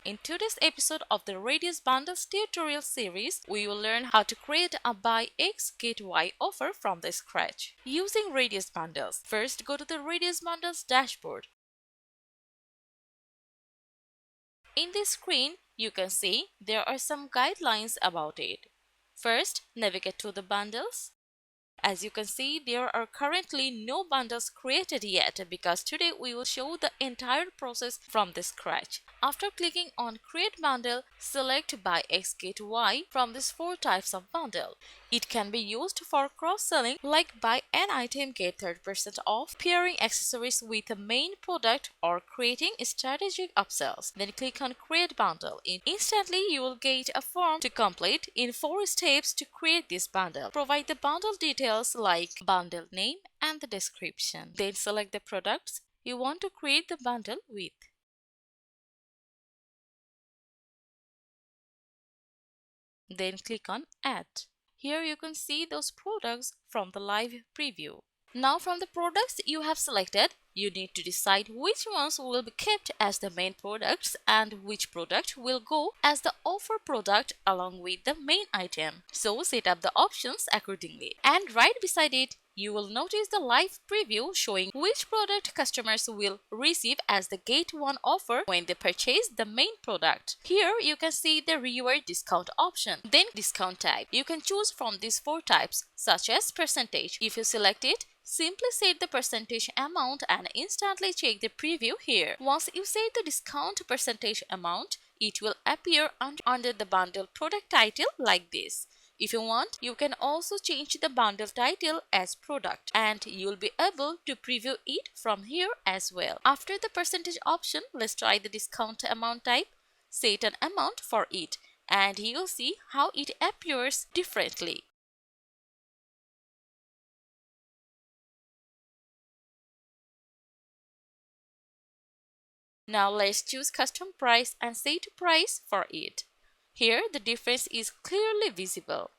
In today's episode of the Radius Bundles tutorial series, we will learn how to create a buy X get Y offer from the scratch using Radius Bundles. First, go to the Radius Bundles dashboard. In this screen, you can see there are some guidelines about it. First, navigate to the bundles. As you can see, there are currently no bundles created yet because today we will show the entire process from the scratch. After clicking on Create Bundle, select Buy X Get Y from these 4 types of bundle. It can be used for cross-selling like buy an item get 30% off, pairing accessories with a main product, or creating strategic upsells. Then click on Create Bundle. Instantly, you will get a form to complete in 4 steps to create this bundle. Provide the bundle details like bundle name and the description. Then select the products you want to create the bundle with. Then click on Add. Here you can see those products from the live preview. Now from the products you have selected, you need to decide which ones will be kept as the main products and which product will go as the offer product along with the main item. So set up the options accordingly. And right beside it, you will notice the live preview showing which product customers will receive as the Get One offer when they purchase the main product. Here you can see the reward discount option. Then discount type. You can choose from these 4 types such as percentage. If you select it, simply set the percentage amount and instantly check the preview here. Once you set the discount percentage amount, it will appear under the bundle product title like this. If you want, you can also change the bundle title as product and you'll be able to preview it from here as well. After the percentage option, let's try the discount amount type. Set an amount for it and you'll see how it appears differently. Now let's choose custom price and set price for it. Here the difference is clearly visible.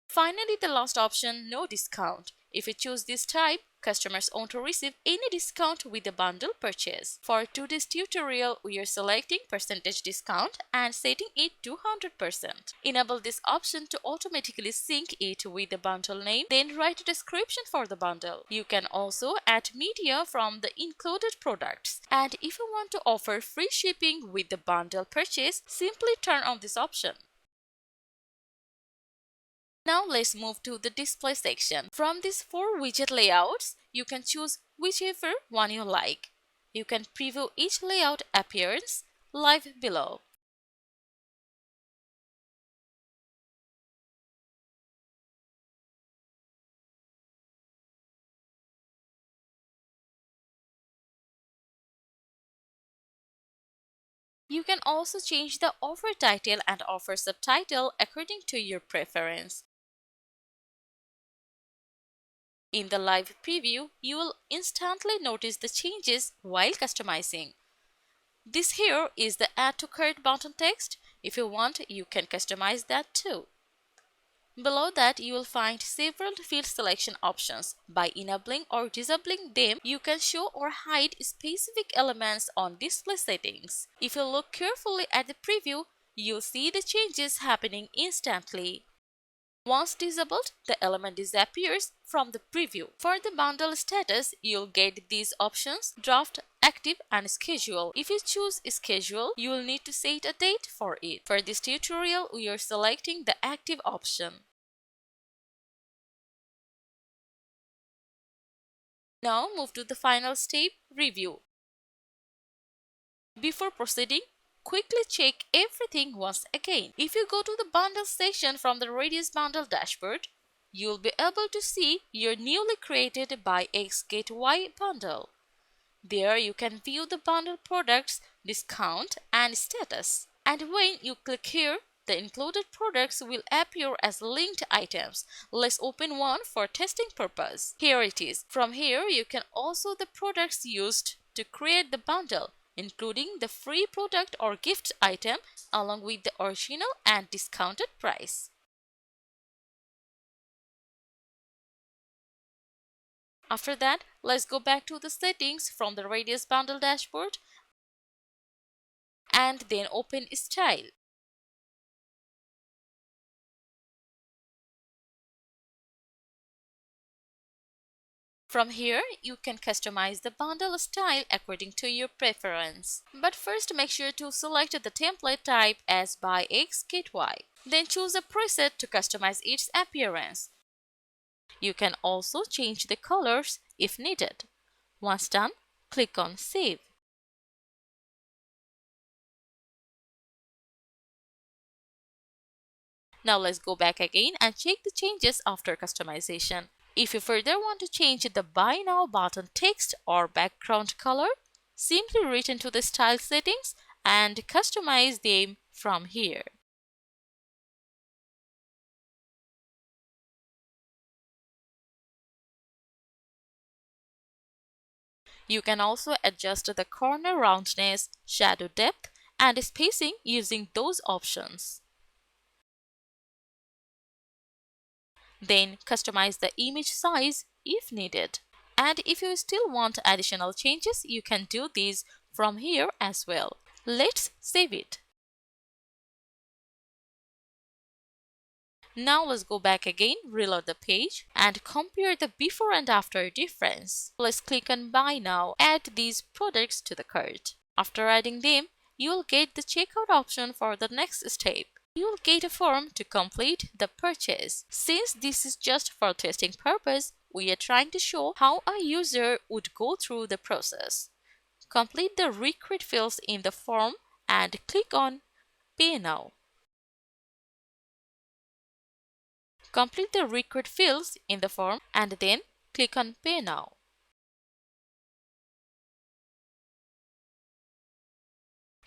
Finally, the last option, no discount. If you choose this type, customers won't receive any discount with the bundle purchase. For today's tutorial, we are selecting percentage discount and setting it to 100%. Enable this option to automatically sync it with the bundle name, then write a description for the bundle. You can also add media from the included products. And if you want to offer free shipping with the bundle purchase, simply turn on this option. Now let's move to the display section. From these 4 widget layouts, you can choose whichever one you like. You can preview each layout appearance live below. You can also change the offer title and offer subtitle according to your preference. In the live preview, you will instantly notice the changes while customizing. This here is the Add to Cart button text. If you want, you can customize that too. Below that, you will find several field selection options. By enabling or disabling them, you can show or hide specific elements on display settings. If you look carefully at the preview, you'll see the changes happening instantly. Once disabled, the element disappears from the preview. For the bundle status, you'll get these options: draft, active, and schedule. If you choose schedule, you will need to set a date for it. For this tutorial, we are selecting the active option. Now move to the final step, review. Before proceeding, quickly check everything once again. If you go to the bundle section from the Radius Bundle dashboard, you'll be able to see your newly created Buy X Get Y bundle. There you can view the bundle products, discount, and status. And when you click here, the included products will appear as linked items. Let's open one for testing purpose. Here it is. From here, you can also the products used to create the bundle, including the free product or gift item along with the original and discounted price. After that, let's go back to the settings from the Radius Bundle dashboard and then open Style. From here, you can customize the bundle style according to your preference. But first, make sure to select the template type as buy X get Y. Then choose a preset to customize its appearance. You can also change the colors if needed. Once done, click on Save. Now let's go back again and check the changes after customization. If you further want to change the Buy Now button text or background color, simply return to the style settings and customize them from here. You can also adjust the corner roundness, shadow depth, and spacing using those options. Then customize the image size if needed. And if you still want additional changes, you can do these from here as well. Let's save it. Now let's go back again, reload the page, and compare the before and after difference. Let's click on Buy Now, add these products to the cart. After adding them, you'll get the checkout option for the next step. You'll get a form to complete the purchase. Since this is just for testing purpose, we are trying to show how a user would go through the process. Complete the required fields in the form and click on Pay Now. Complete the required fields in the form and then click on Pay Now.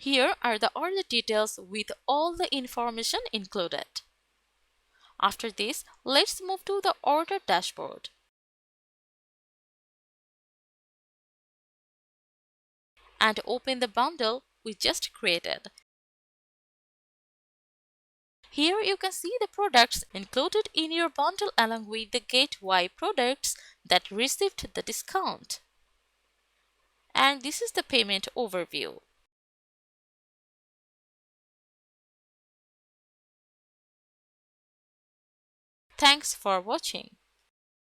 Here are the order details with all the information included. After this, let's move to the order dashboard. And open the bundle we just created. Here you can see the products included in your bundle along with the Get Y products that received the discount. And this is the payment overview. Thanks for watching.